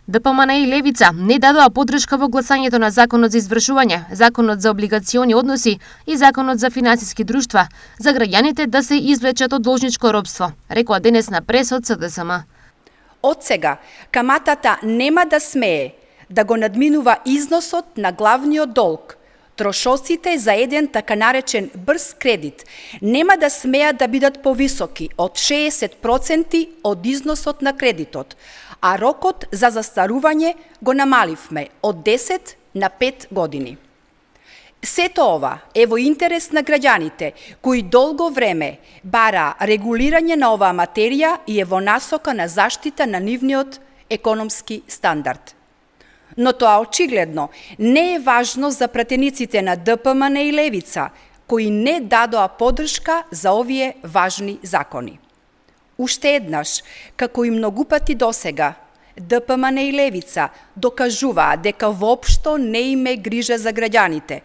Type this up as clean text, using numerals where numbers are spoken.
ДПМН и Левица не дадоа поддршка во гласањето на Законот за извршување, Законот за облигациони односи и Законот за финансиски друштва за граѓаните да се извлечат од должничко робство, рекоа денес на прес од СДСМ. Од сега, каматата нема да смее да го надминува износот на главниот долг. Трошоците за еден така наречен брз кредит нема да смеат да бидат повисоки од 60% од износот на кредитот, а рокот за застарување го намаливме од 10 на 5 години. Сето ова е во интерес на граѓаните, кои долго време бара регулирање на оваа материја и е во насока на заштита на нивниот економски стандард. Но тоа очигледно не е важно за пратениците на ДПМН и Левица, кои не дадоа поддршка за овие важни закони. Уште еднаш, како и многу пати досега, ДПМН и Левица докажуваа дека воопшто не им е грижа за граѓаните,